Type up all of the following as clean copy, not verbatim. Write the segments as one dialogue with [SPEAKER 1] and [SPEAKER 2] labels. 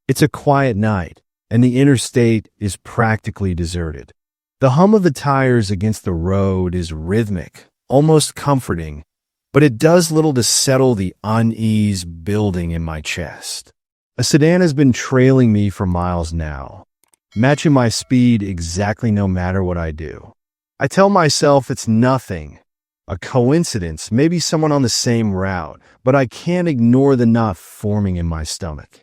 [SPEAKER 1] It's a quiet night, and the interstate is practically deserted. The hum of the tires against the road is rhythmic, almost comforting, but it does little to settle the unease building in my chest. A sedan has been trailing me for miles now, matching my speed exactly no matter what I do. I tell myself it's nothing, a coincidence, maybe someone on the same route, but I can't ignore the knot forming in my stomach.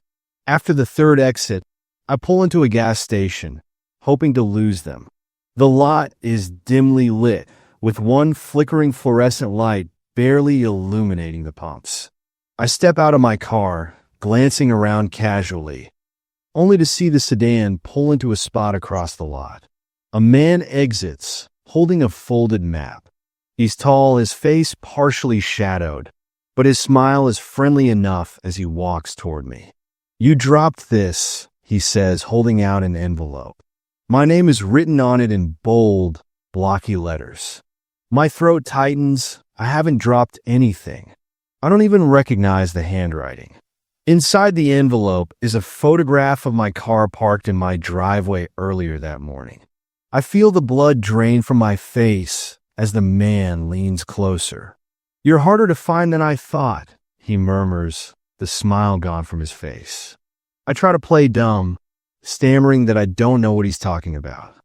[SPEAKER 1] After the third exit, I pull into a gas station, hoping to lose them. The lot is dimly lit, with one flickering fluorescent light barely illuminating the pumps. I step out of my car, glancing around casually, only to see the sedan pull into a spot across the lot. A man exits, holding a folded map. He's tall, his face partially shadowed, but his smile is friendly enough as he walks toward me. "You dropped this," he says, holding out an envelope. My name is written on it in bold, blocky letters. My throat tightens. I haven't dropped anything. I don't even recognize the handwriting. Inside the envelope is a photograph of my car parked in my driveway earlier that morning. I feel the blood drain from my face as the man leans closer. "You're harder to find than I thought," he murmurs, the smile gone from his face. I try to play dumb, stammering that I don't know what he's talking about.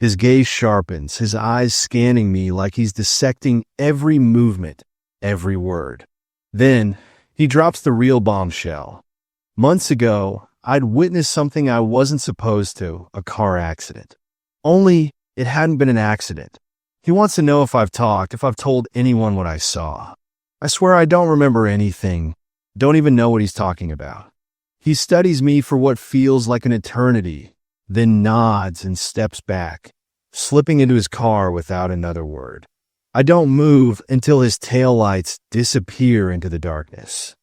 [SPEAKER 1] His gaze sharpens, his eyes scanning me like he's dissecting every movement, every word. Then, he drops the real bombshell. Months ago, I'd witnessed something I wasn't supposed to, a car accident. Only, it hadn't been an accident. He wants to know if I've talked, if I've told anyone what I saw. I swear I don't remember anything, don't even know what he's talking about. He studies me for what feels like an eternity, then nods and steps back, slipping into his car without another word. I don't move until his taillights disappear into the darkness.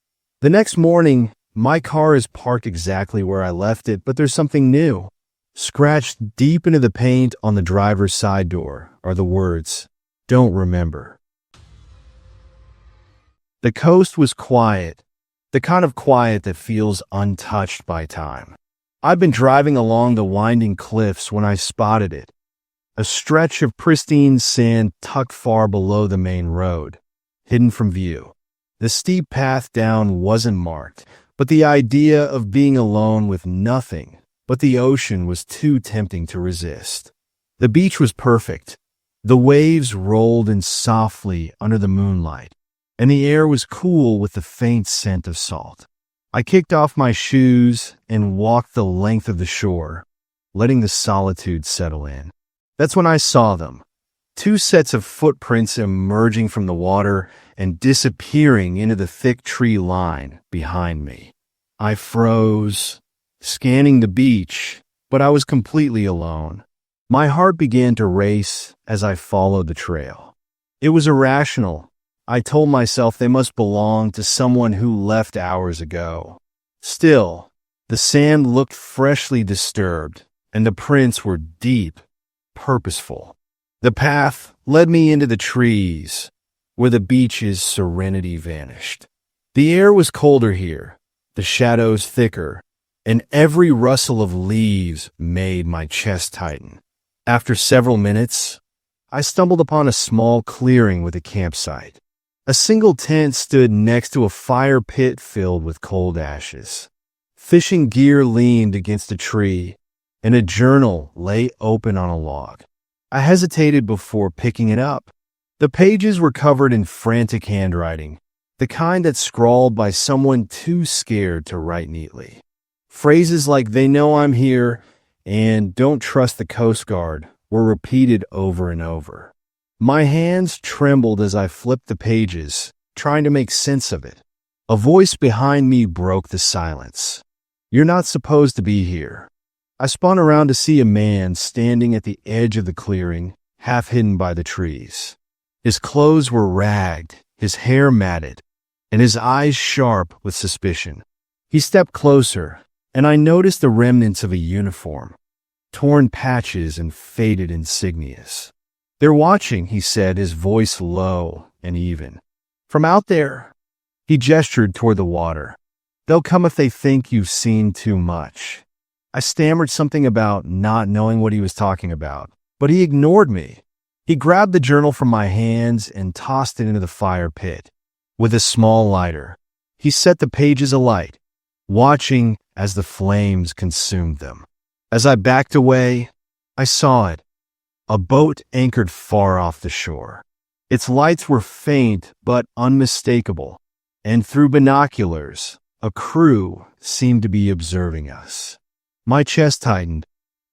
[SPEAKER 1] The next morning, my car is parked exactly where I left it, but there's something new. Scratched deep into the paint on the driver's side door are the words, "Don't remember." The coast was quiet, the kind of quiet that feels untouched by time. I'd been driving along the winding cliffs when I spotted it, a stretch of pristine sand tucked far below the main road, hidden from view. The steep path down wasn't marked, but the idea of being alone with nothing but the ocean was too tempting to resist. The beach was perfect. The waves rolled in softly under the moonlight, and the air was cool with the faint scent of salt. I kicked off my shoes and walked the length of the shore, letting the solitude settle in. That's when I saw them. Two sets of footprints emerging from the water and disappearing into the thick tree line behind me. I froze, scanning the beach, but I was completely alone. My heart began to race as I followed the trail. It was irrational. I told myself they must belong to someone who left hours ago. Still, the sand looked freshly disturbed, and the prints were deep, purposeful. The path led me into the trees, where the beach's serenity vanished. The air was colder here, the shadows thicker, and every rustle of leaves made my chest tighten. After several minutes, I stumbled upon a small clearing with a campsite. A single tent stood next to a fire pit filled with cold ashes. Fishing gear leaned against a tree, and a journal lay open on a log. I hesitated before picking it up. The pages were covered in frantic handwriting, the kind that's scrawled by someone too scared to write neatly. Phrases like "they know I'm here" and "don't trust the Coast Guard" were repeated over and over. My hands trembled as I flipped the pages, trying to make sense of it. A voice behind me broke the silence. "You're not supposed to be here." I spun around to see a man standing at the edge of the clearing, half hidden by the trees. His clothes were ragged, his hair matted, and his eyes sharp with suspicion. He stepped closer, and I noticed the remnants of a uniform, torn patches and faded insignias. "They're watching," he said, his voice low and even. "From out there." He gestured toward the water. They'll come if they think you've seen too much. I stammered something about not knowing what he was talking about, but he ignored me. He grabbed the journal from my hands and tossed it into the fire pit. With a small lighter, he set the pages alight, watching as the flames consumed them. As I backed away, I saw it. A boat anchored far off the shore. Its lights were faint but unmistakable, and through binoculars, a crew seemed to be observing us. My chest tightened.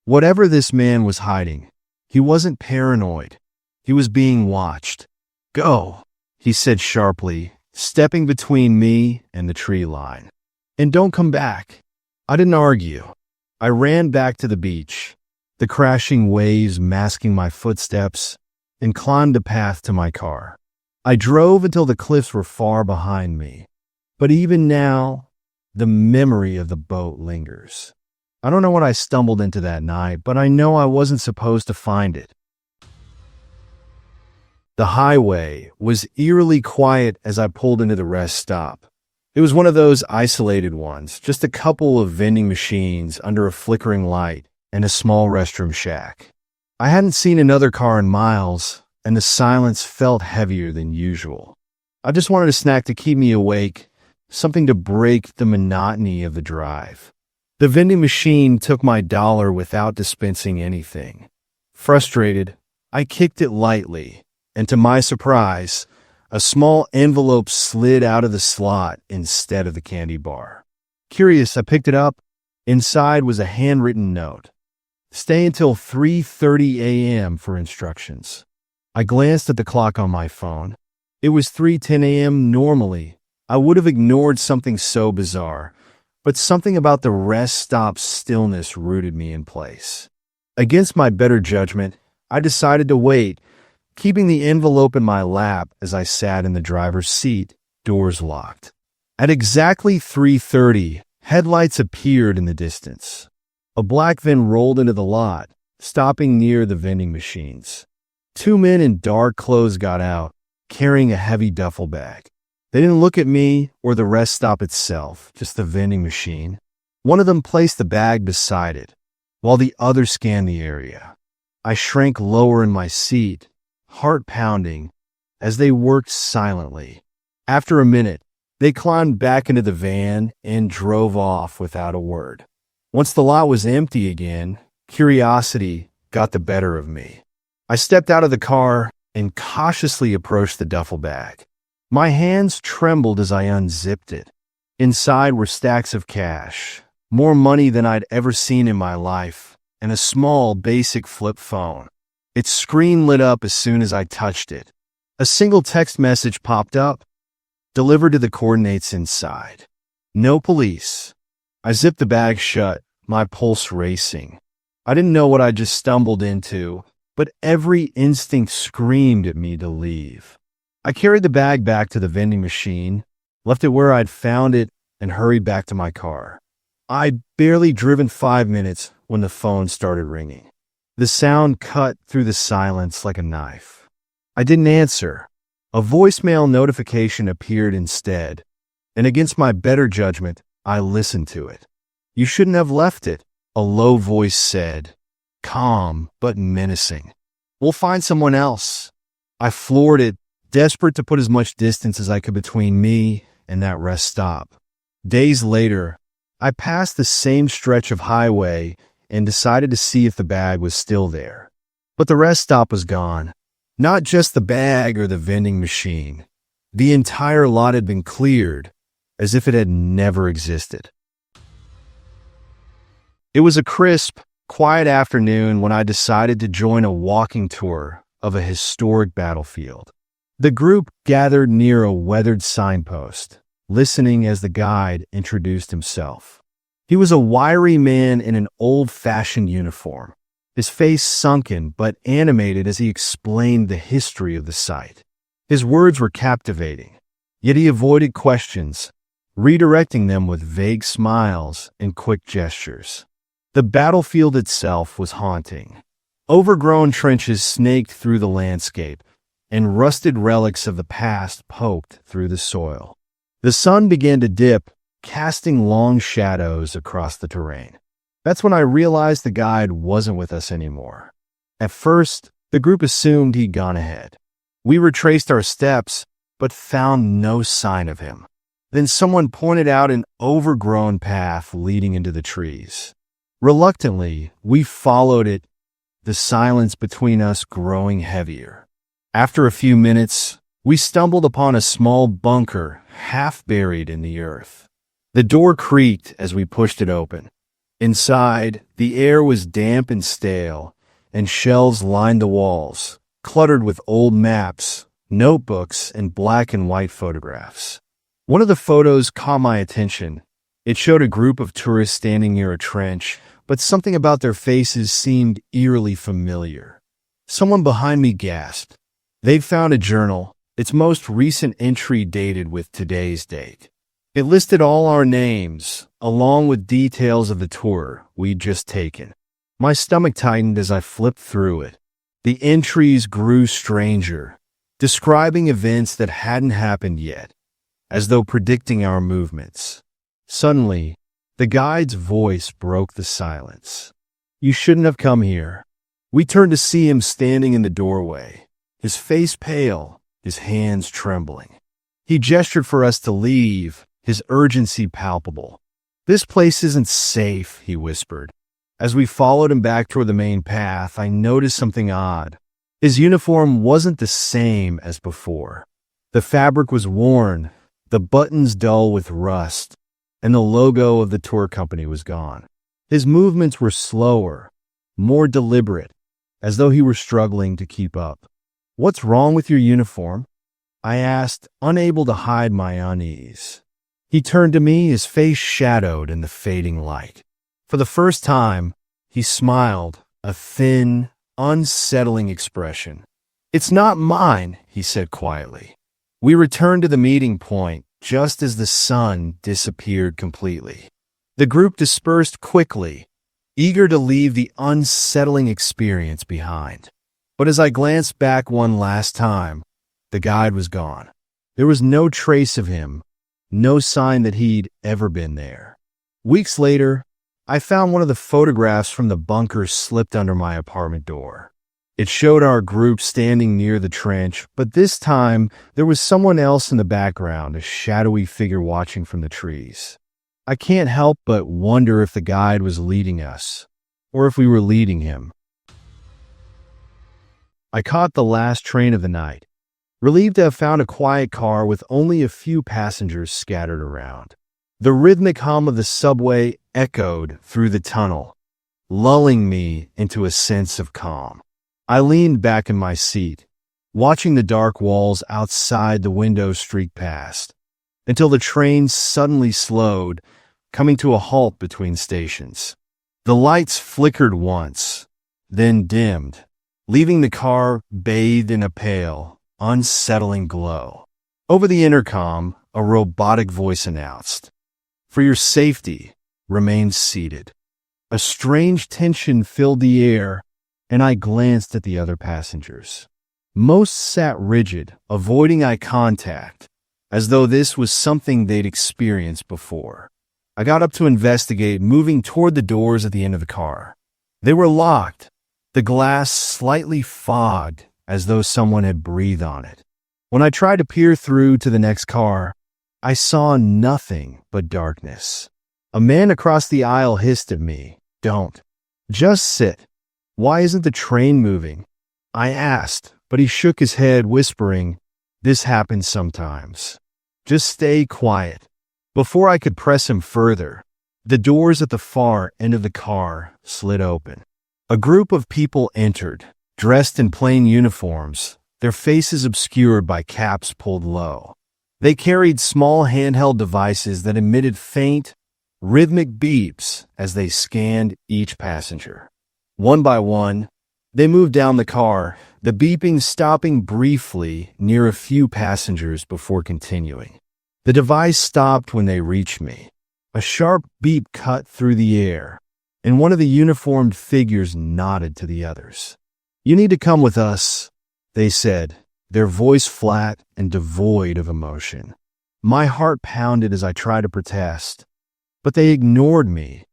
[SPEAKER 1] Whatever this man was hiding, he wasn't paranoid. He was being watched. "Go," he said sharply, stepping between me and the tree line. "And don't come back." I didn't argue. I ran back to the beach, the crashing waves masking my footsteps, and climbed the path to my car. I drove until the cliffs were far behind me. But even now, the memory of the boat lingers. I don't know what I stumbled into that night, but I know I wasn't supposed to find it. The highway was eerily quiet as I pulled into the rest stop. It was one of those isolated ones, just a couple of vending machines under a flickering light and a small restroom shack. I hadn't seen another car in miles, and the silence felt heavier than usual. I just wanted a snack to keep me awake, something to break the monotony of the drive. The vending machine took my dollar without dispensing anything. Frustrated, I kicked it lightly, and to my surprise, a small envelope slid out of the slot instead of the candy bar. Curious, I picked it up. Inside was a handwritten note. "Stay until 3:30 a.m. for instructions." I glanced at the clock on my phone. It was 3:10 a.m. Normally, I would have ignored something so bizarre, but something about the rest stop's stillness rooted me in place. Against my better judgment, I decided to wait, keeping the envelope in my lap as I sat in the driver's seat, doors locked. At exactly 3:30, headlights appeared in the distance. A black van rolled into the lot, stopping near the vending machines. Two men in dark clothes got out, carrying a heavy duffel bag. They didn't look at me or the rest stop itself, just the vending machine. One of them placed the bag beside it, while the other scanned the area. I shrank lower in my seat, heart pounding, as they worked silently. After a minute, they climbed back into the van and drove off without a word. Once the lot was empty again, curiosity got the better of me. I stepped out of the car and cautiously approached the duffel bag. My hands trembled as I unzipped it. Inside were stacks of cash, more money than I'd ever seen in my life, and a small, basic flip phone. Its screen lit up as soon as I touched it. A single text message popped up, delivered to the coordinates inside. No police. I zipped the bag shut, my pulse racing. I didn't know what I just stumbled into, but every instinct screamed at me to leave. I carried the bag back to the vending machine, left it where I'd found it, and hurried back to my car. I'd barely driven 5 minutes when the phone started ringing. The sound cut through the silence like a knife. I didn't answer. A voicemail notification appeared instead, and against my better judgment, I listened to it. "You shouldn't have left it," a low voice said, calm but menacing. "We'll find someone else." I floored it, desperate to put as much distance as I could between me and that rest stop. Days later, I passed the same stretch of highway and decided to see if the bag was still there. But the rest stop was gone. Not just the bag or the vending machine. The entire lot had been cleared, as if it had never existed. It was a crisp, quiet afternoon when I decided to join a walking tour of a historic battlefield. The group gathered near a weathered signpost, listening as the guide introduced himself. He was a wiry man in an old-fashioned uniform, his face sunken but animated as he explained the history of the site. His words were captivating, yet he avoided questions, redirecting them with vague smiles and quick gestures. The battlefield itself was haunting. Overgrown trenches snaked through the landscape, and rusted relics of the past poked through the soil. The sun began to dip, casting long shadows across the terrain. That's when I realized the guide wasn't with us anymore. At first, the group assumed he'd gone ahead. We retraced our steps, but found no sign of him. Then someone pointed out an overgrown path leading into the trees. Reluctantly, we followed it, the silence between us growing heavier. After a few minutes, we stumbled upon a small bunker half buried in the earth. The door creaked as we pushed it open. Inside, the air was damp and stale, and shelves lined the walls, cluttered with old maps, notebooks, and black and white photographs. One of the photos caught my attention. It showed a group of tourists standing near a trench, but something about their faces seemed eerily familiar. Someone behind me gasped. They'd found a journal, its most recent entry dated with today's date. It listed all our names, along with details of the tour we'd just taken. My stomach tightened as I flipped through it. The entries grew stranger, describing events that hadn't happened yet, as though predicting our movements. Suddenly, the guide's voice broke the silence. "You shouldn't have come here." We turned to see him standing in the doorway, his face pale, his hands trembling. He gestured for us to leave, his urgency palpable. "This place isn't safe," he whispered. As we followed him back toward the main path, I noticed something odd. His uniform wasn't the same as before. The fabric was worn, the buttons dull with rust, and the logo of the tour company was gone. His movements were slower, more deliberate, as though he were struggling to keep up. "What's wrong with your uniform?" I asked, unable to hide my unease. He turned to me, his face shadowed in the fading light. For the first time, he smiled, a thin, unsettling expression. "It's not mine," he said quietly. We returned to the meeting point just as the sun disappeared completely. The group dispersed quickly, eager to leave the unsettling experience behind. But as I glanced back one last time, the guide was gone. There was no trace of him, no sign that he'd ever been there. Weeks later, I found one of the photographs from the bunker slipped under my apartment door. It showed our group standing near the trench, but this time there was someone else in the background, a shadowy figure watching from the trees. I can't help but wonder if the guide was leading us, or if we were leading him. I caught the last train of the night, relieved to have found a quiet car with only a few passengers scattered around. The rhythmic hum of the subway echoed through the tunnel, lulling me into a sense of calm. I leaned back in my seat, watching the dark walls outside the window streak past, until the train suddenly slowed, coming to a halt between stations. The lights flickered once, then dimmed, leaving the car bathed in a pale, unsettling glow. Over the intercom, a robotic voice announced, "For your safety, remain seated." A strange tension filled the air, and I glanced at the other passengers. Most sat rigid, avoiding eye contact, as though this was something they'd experienced before. I got up to investigate, moving toward the doors at the end of the car. They were locked, the glass slightly fogged, as though someone had breathed on it. When I tried to peer through to the next car, I saw nothing but darkness. A man across the aisle hissed at me, "Don't. Just sit." "Why isn't the train moving?" I asked, but he shook his head, whispering, "This happens sometimes. Just stay quiet." Before I could press him further, the doors at the far end of the car slid open. A group of people entered, dressed in plain uniforms, their faces obscured by caps pulled low. They carried small handheld devices that emitted faint, rhythmic beeps as they scanned each passenger. One by one, they moved down the car, the beeping stopping briefly near a few passengers before continuing. The device stopped when they reached me. A sharp beep cut through the air, and one of the uniformed figures nodded to the others. "You need to come with us," they said, their voice flat and devoid of emotion. My heart pounded as I tried to protest, but they ignored me,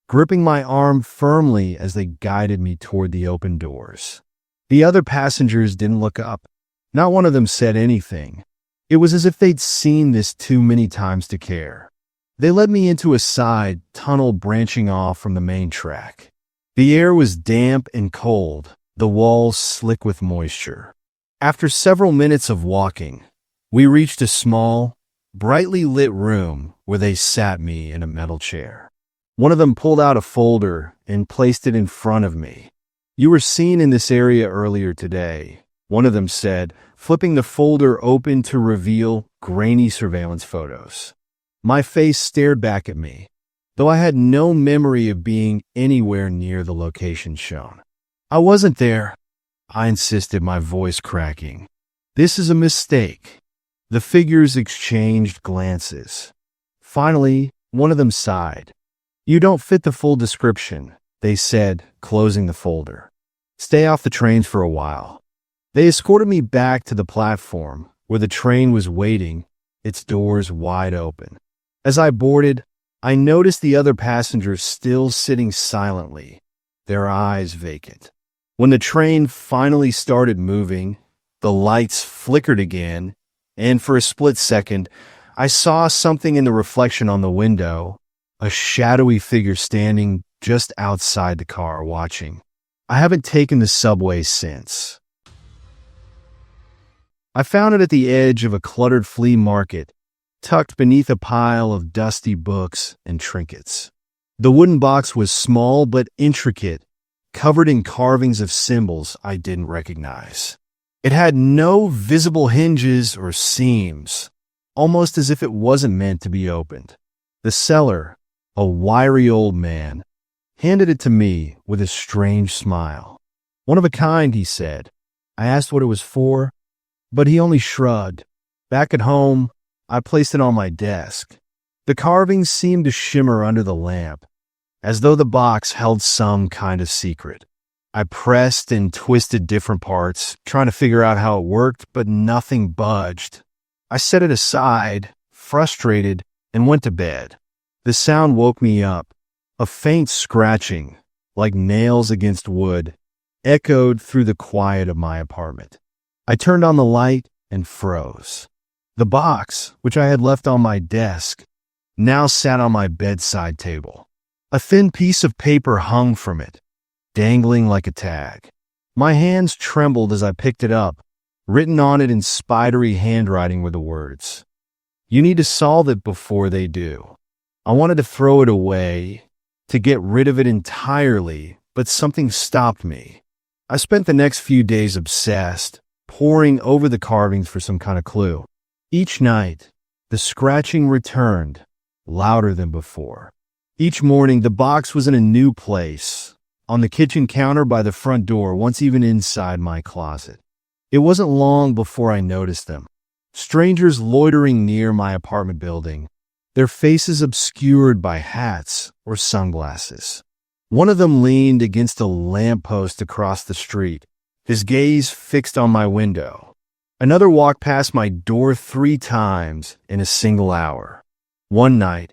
[SPEAKER 1] gripping my arm firmly as they guided me toward the open doors. The other passengers didn't look up. Not one of them said anything. It was as if they'd seen this too many times to care. They led me into a side tunnel branching off from the main track. The air was damp and cold, the walls slick with moisture. After several minutes of walking, we reached a small, brightly lit room where they sat me in a metal chair. One of them pulled out a folder and placed it in front of me. "You were seen in this area earlier today," one of them said, flipping the folder open to reveal grainy surveillance photos. My face stared back at me, though I had no memory of being anywhere near the location shown. "I wasn't there," I insisted, my voice cracking. "This is a mistake." The figures exchanged glances. Finally, one of them sighed. "You don't fit the full description," they said, closing the folder. "Stay off the trains for a while." They escorted me back to the platform where the train was waiting, its doors wide open. As I boarded, I noticed the other passengers still sitting silently, their eyes vacant. When the train finally started moving, the lights flickered again, and for a split second, I saw something in the reflection on the window, a shadowy figure standing just outside the car watching. I haven't taken the subway since. I found it at the edge of a cluttered flea market, tucked beneath a pile of dusty books and trinkets. The wooden box was small but intricate, covered in carvings of symbols I didn't recognize. It had no visible hinges or seams, almost as if it wasn't meant to be opened. The seller, a wiry old man, handed it to me with a strange smile. "One of a kind," he said. I asked what it was for, but he only shrugged. Back at home, I placed it on my desk. The carvings seemed to shimmer under the lamp, as though the box held some kind of secret. I pressed and twisted different parts, trying to figure out how it worked, but nothing budged. I set it aside, frustrated, and went to bed. The sound woke me up. A faint scratching, like nails against wood, echoed through the quiet of my apartment. I turned on the light and froze. The box, which I had left on my desk, now sat on my bedside table. A thin piece of paper hung from it, dangling like a tag. My hands trembled as I picked it up. Written on it in spidery handwriting were the words, "You need to solve it before they do." I wanted to throw it away, to get rid of it entirely, but something stopped me. I spent the next few days obsessed, poring over the carvings for some kind of clue. Each night, the scratching returned, louder than before. Each morning, the box was in a new place, on the kitchen counter by the front door, once even inside my closet. It wasn't long before I noticed them. Strangers loitering near my apartment building, their faces obscured by hats or sunglasses. One of them leaned against a lamppost across the street, his gaze fixed on my window. Another walked past my door 3 times in a single hour. One night,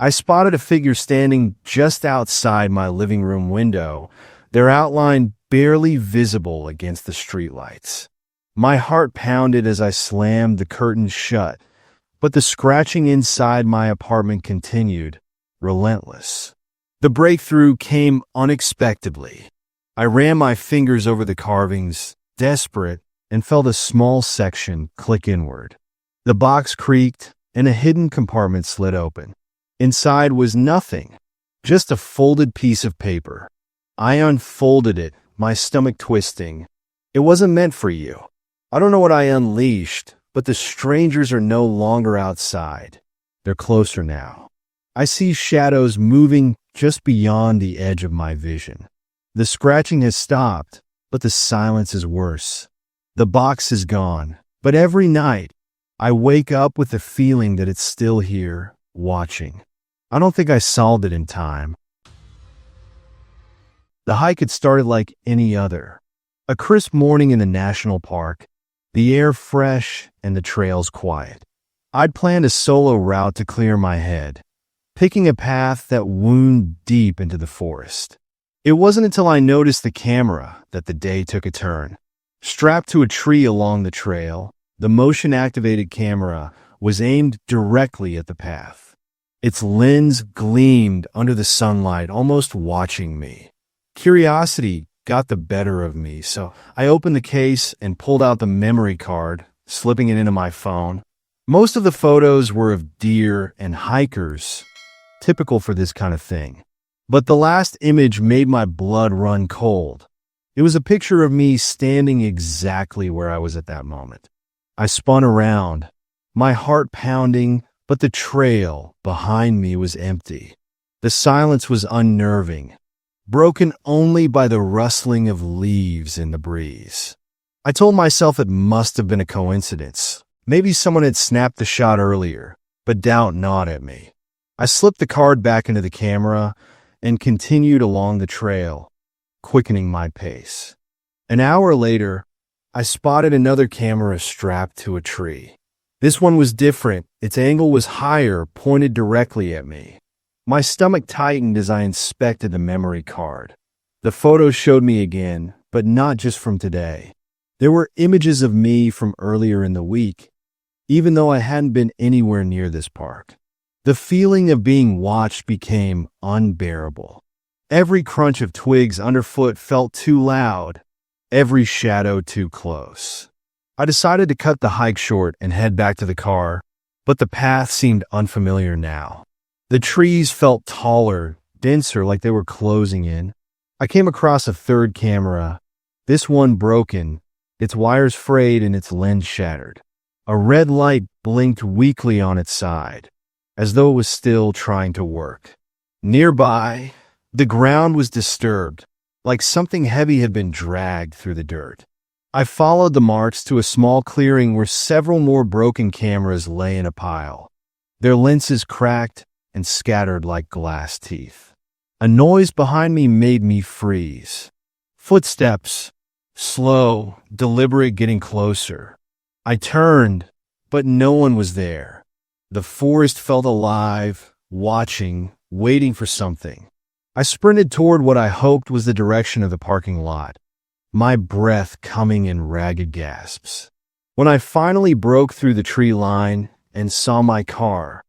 [SPEAKER 1] I spotted a figure standing just outside my living room window, their outline barely visible against the streetlights. My heart pounded as I slammed the curtains shut, but the scratching inside my apartment continued, relentless. The breakthrough came unexpectedly. I ran my fingers over the carvings, desperate, and felt a small section click inward. The box creaked, and a hidden compartment slid open. Inside was nothing, just a folded piece of paper. I unfolded it, my stomach twisting. "It wasn't meant for you." I don't know what I unleashed, but the strangers are no longer outside. They're closer now. I see shadows moving just beyond the edge of my vision. The scratching has stopped, but the silence is worse. The box is gone, but every night, I wake up with the feeling that it's still here, watching. I don't think I solved it in time. The hike had started like any other. A crisp morning in the national park, the air fresh and the trails quiet. I'd planned a solo route to clear my head, picking a path that wound deep into the forest. It wasn't until I noticed the camera that the day took a turn. Strapped to a tree along the trail, the motion-activated camera was aimed directly at the path. Its lens gleamed under the sunlight, almost watching me. Curiosity got the better of me, so I opened the case and pulled out the memory card, slipping it into my phone. Most of the photos were of deer and hikers, typical for this kind of thing. But the last image made my blood run cold. It was a picture of me standing exactly where I was at that moment. I spun around, my heart pounding, but the trail behind me was empty. The silence was unnerving, broken only by the rustling of leaves in the breeze. I told myself it must have been a coincidence. Maybe someone had snapped the shot earlier, but doubt gnawed at me. I slipped the card back into the camera and continued along the trail, quickening my pace. An hour later, I spotted another camera strapped to a tree. This one was different. Its angle was higher, pointed directly at me. My stomach tightened as I inspected the memory card. The photos showed me again, but not just from today. There were images of me from earlier in the week, even though I hadn't been anywhere near this park. The feeling of being watched became unbearable. Every crunch of twigs underfoot felt too loud, every shadow too close. I decided to cut the hike short and head back to the car, but the path seemed unfamiliar now. The trees felt taller, denser, like they were closing in. I came across a third camera, this one broken, its wires frayed and its lens shattered. A red light blinked weakly on its side, as though it was still trying to work. Nearby, the ground was disturbed, like something heavy had been dragged through the dirt. I followed the marks to a small clearing where several more broken cameras lay in a pile, their lenses cracked and scattered like glass teeth. A noise behind me made me freeze. Footsteps, slow, deliberate, getting closer. I turned, but no one was there. The forest felt alive, watching, waiting for something. I sprinted toward what I hoped was the direction of the parking lot, my breath coming in ragged gasps. When I finally broke through the tree line and saw my car,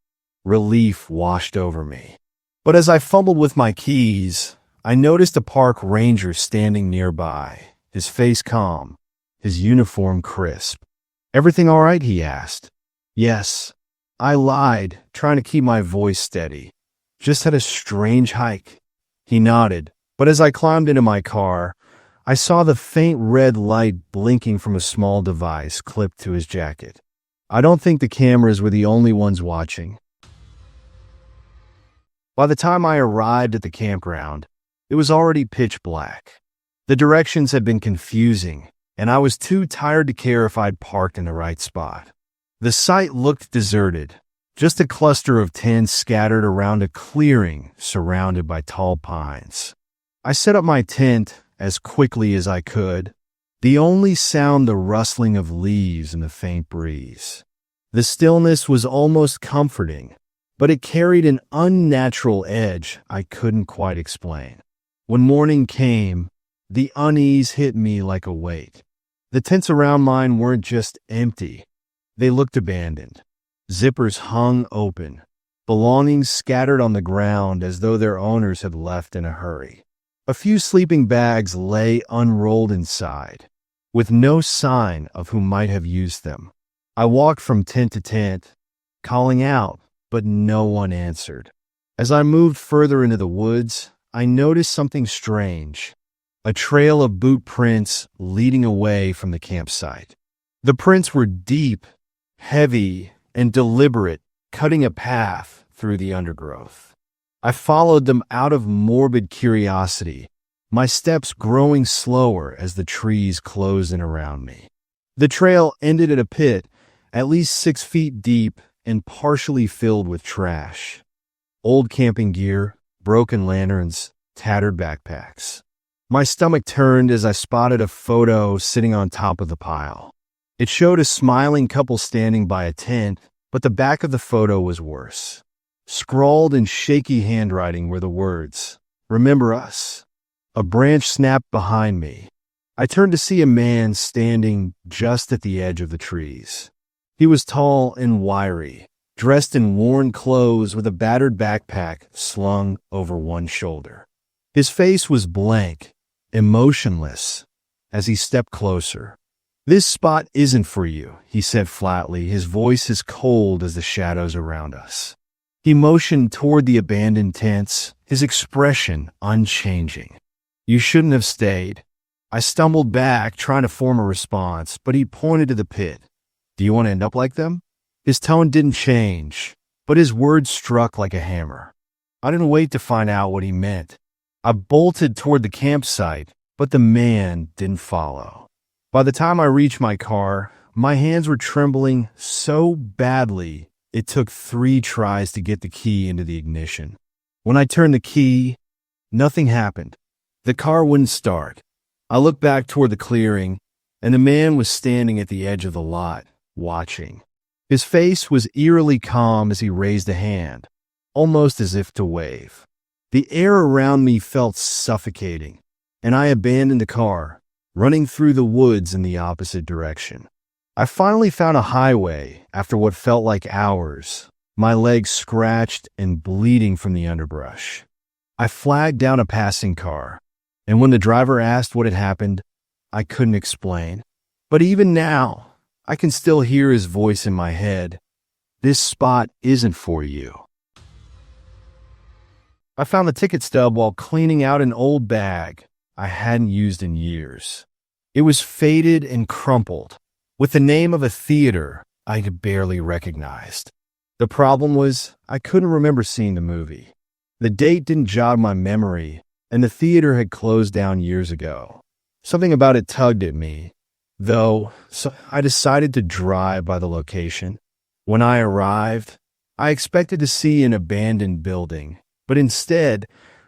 [SPEAKER 1] relief washed over me. But as I fumbled with my keys, I noticed a park ranger standing nearby, his face calm, his uniform crisp. "Everything all right?" he asked. "Yes." I lied, trying to keep my voice steady. "Just had a strange hike." He nodded, but as I climbed into my car, I saw the faint red light blinking from a small device clipped to his jacket. I don't think the cameras were the only ones watching. By the time I arrived at the campground, it was already pitch black. The directions had been confusing, and I was too tired to care if I'd parked in the right spot. The site looked deserted, just a cluster of tents scattered around a clearing surrounded by tall pines. I set up my tent as quickly as I could, the only sound the rustling of leaves in the faint breeze. The stillness was almost comforting, but it carried an unnatural edge I couldn't quite explain. When morning came, the unease hit me like a weight. The tents around mine weren't just empty. They looked abandoned. Zippers hung open, belongings scattered on the ground as though their owners had left in a hurry. A few sleeping bags lay unrolled inside, with no sign of who might have used them. I walked from tent to tent, calling out, but no one answered. As I moved further into the woods, I noticed something strange. A trail of boot prints leading away from the campsite. The prints were deep, heavy, and deliberate, cutting a path through the undergrowth. I followed them out of morbid curiosity, my steps growing slower as the trees closed in around me. The trail ended at a pit, at least 6 feet deep and partially filled with trash. Old camping gear, broken lanterns, tattered backpacks. My stomach turned as I spotted a photo sitting on top of the pile. It showed a smiling couple standing by a tent, But the back of the photo was worse. Scrawled in shaky handwriting were the words, "Remember us." A branch snapped behind me. I turned to see a man standing just at the edge of the trees. He was tall and wiry, dressed in worn clothes with a battered backpack slung over one shoulder. His face was blank, emotionless, as he stepped closer. "This spot isn't for you," he said flatly, his voice as cold as the shadows around us. He motioned toward the abandoned tents, his expression unchanging. "You shouldn't have stayed." I stumbled back, trying to form a response, but he pointed to the pit. "Do you want to end up like them?" His tone didn't change, but his words struck like a hammer. I didn't wait to find out what he meant. I bolted toward the campsite, but the man didn't follow. By the time I reached my car, my hands were trembling so badly it took 3 tries to get the key into the ignition. When I turned the key, nothing happened. The car wouldn't start. I looked back toward the clearing, and the man was standing at the edge of the lot, watching. His face was eerily calm as he raised a hand, almost as if to wave. The air around me felt suffocating, and I abandoned the car, running through the woods in the opposite direction. I finally found a highway after what felt like hours, my legs scratched and bleeding from the underbrush. I flagged down a passing car, and when the driver asked what had happened, I couldn't explain. But even now, I can still hear his voice in my head. "This spot isn't for you." I found the ticket stub while cleaning out an old bag I hadn't used in years. It was faded and crumpled, with the name of a theater I had barely recognized. The problem was I couldn't remember seeing the movie. The date didn't jog my memory, and the theater had closed down years ago. Something about it tugged at me, though, so I decided to drive by the location. When I arrived, I expected to see an abandoned building, but instead,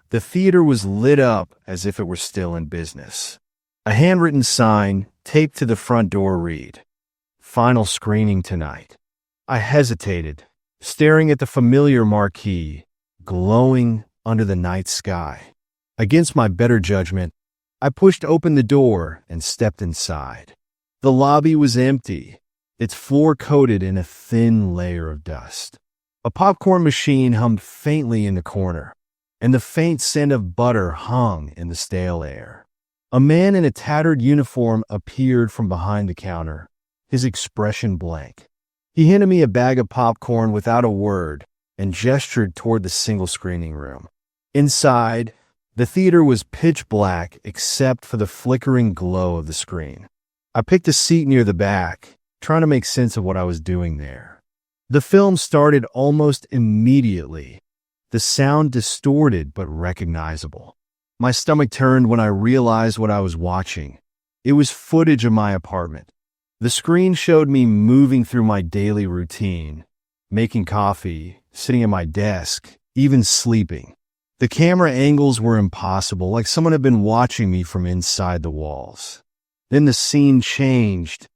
[SPEAKER 1] the theater was lit up as if it were still in business. A handwritten sign taped to the front door read, "Final screening tonight." I hesitated, staring at the familiar marquee, glowing under the night sky. Against my better judgment, I pushed open the door and stepped inside. The lobby was empty, its floor coated in a thin layer of dust. A popcorn machine hummed faintly in the corner, and the faint scent of butter hung in the stale air. A man in a tattered uniform appeared from behind the counter, his expression blank. He handed me a bag of popcorn without a word and gestured toward the single screening room. Inside, the theater was pitch black except for the flickering glow of the screen. I picked a seat near the back, trying to make sense of what I was doing there. The film started almost immediately, the sound distorted but recognizable. My stomach turned when I realized what I was watching. It was footage of my apartment. The screen showed me moving through my daily routine, making coffee, sitting at my desk, even sleeping. The camera angles were impossible, like someone had been watching me from inside the walls. Then the scene changed,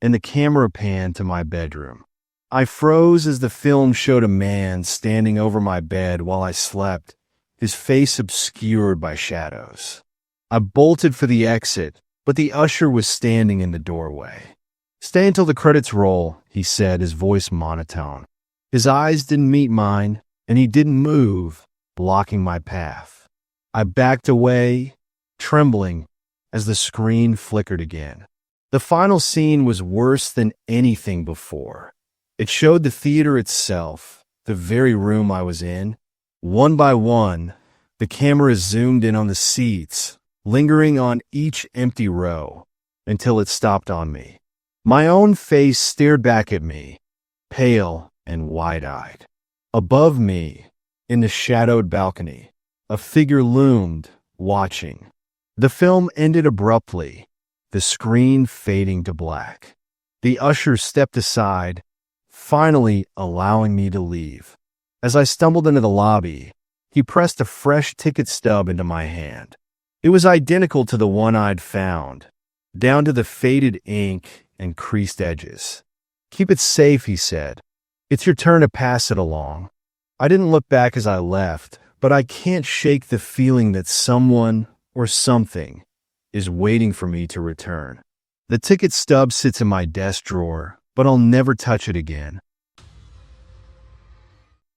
[SPEAKER 1] and the camera panned to my bedroom. I froze as the film showed a man standing over my bed while I slept, his face obscured by shadows. I bolted for the exit, but the usher was standing in the doorway. "Stay until the credits roll," he said, his voice monotone. His eyes didn't meet mine, and he didn't move, blocking my path. I backed away, trembling, as the screen flickered again. The final scene was worse than anything before. It showed the theater itself, the very room I was in. One by one, the camera zoomed in on the seats, lingering on each empty row, until it stopped on me. My own face stared back at me, pale and wide-eyed. Above me, in the shadowed balcony, a figure loomed, watching. The film ended abruptly, the screen fading to black. The usher stepped aside, finally allowing me to leave. As I stumbled into the lobby, he pressed a fresh ticket stub into my hand. It was identical to the one I'd found, down to the faded ink and creased edges. "Keep it safe," he said. It's your turn to pass it along. I didn't look back as I left, but I can't shake the feeling that someone or something is waiting for me to return. The ticket stub sits in my desk drawer, but I'll never touch it again.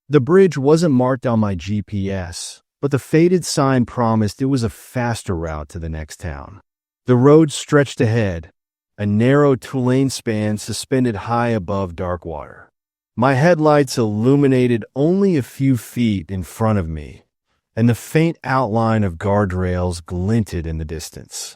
[SPEAKER 1] The bridge wasn't marked on my GPS, but the faded sign promised it was a faster route to the next town. The road stretched ahead, a narrow two-lane span suspended high above dark water. My headlights illuminated only a few feet in front of me, and the faint outline of guardrails glinted in the distance.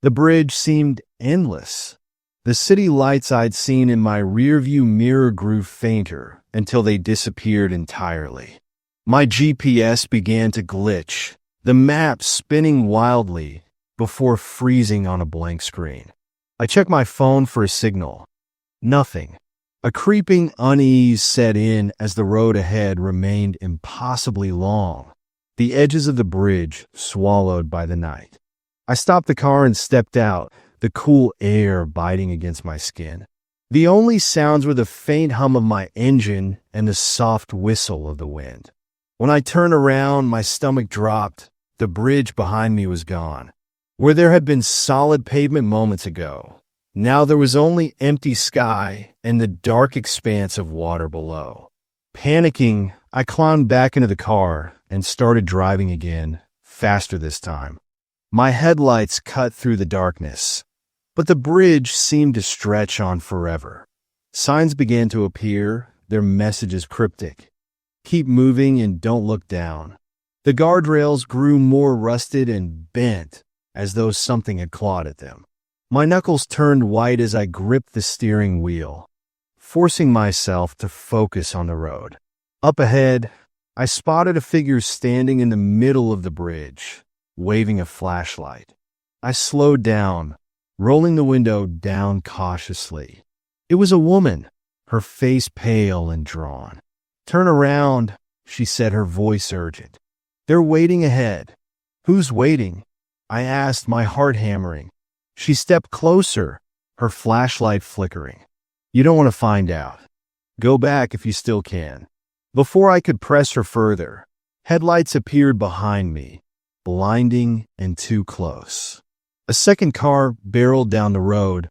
[SPEAKER 1] The bridge seemed endless. The city lights I'd seen in my rearview mirror grew fainter until they disappeared entirely. My GPS began to glitch, the map spinning wildly before freezing on a blank screen. I checked my phone for a signal. Nothing. A creeping unease set in as the road ahead remained impossibly long, the edges of the bridge swallowed by the night. I stopped the car and stepped out, the cool air biting against my skin. The only sounds were the faint hum of my engine and the soft whistle of the wind. When I turned around, my stomach dropped. The bridge behind me was gone. Where there had been solid pavement moments ago, now there was only empty sky and the dark expanse of water below. Panicking, I climbed back into the car and started driving again, faster this time. My headlights cut through the darkness, but the bridge seemed to stretch on forever. Signs began to appear, their messages cryptic. Keep moving and don't look down. The guardrails grew more rusted and bent, as though something had clawed at them. My knuckles turned white as I gripped the steering wheel, forcing myself to focus on the road. Up ahead, I spotted a figure standing in the middle of the bridge, waving a flashlight. I slowed down, rolling the window down cautiously. It was a woman, her face pale and drawn. "Turn around," she said, her voice urgent. "They're waiting ahead." "Who's waiting?" I asked, my heart hammering. She stepped closer, her flashlight flickering. "You don't want to find out. Go back if you still can." Before I could press her further, headlights appeared behind me, blinding and too close. A second car barreled down the road,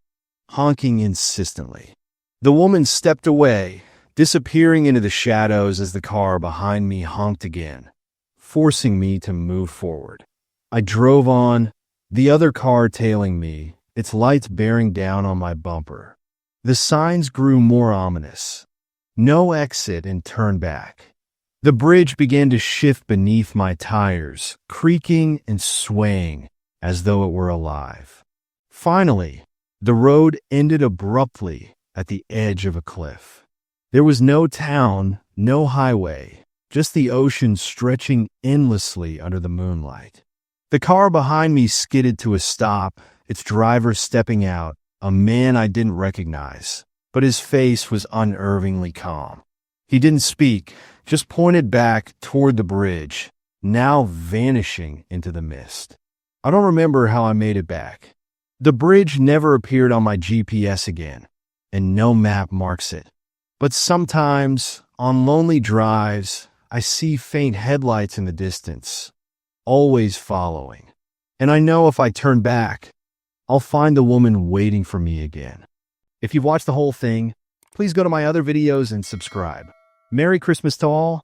[SPEAKER 1] honking insistently. The woman stepped away, disappearing into the shadows as the car behind me honked again, forcing me to move forward. I drove on, the other car tailing me, its lights bearing down on my bumper. The signs grew more ominous. No exit and turn back. The bridge began to shift beneath my tires, creaking and swaying as though it were alive. Finally, the road ended abruptly at the edge of a cliff. There was no town, no highway, just the ocean stretching endlessly under the moonlight. The car behind me skidded to a stop, its driver stepping out, a man I didn't recognize, but his face was unnervingly calm. He didn't speak, just pointed back toward the bridge, now vanishing into the mist. I don't remember how I made it back. The bridge never appeared on my GPS again, and no map marks it. But sometimes, on lonely drives, I see faint headlights in the distance, always following. And I know if I turn back, I'll find the woman waiting for me again. If you've watched the whole thing, please go to my other videos and subscribe. Merry Christmas to all.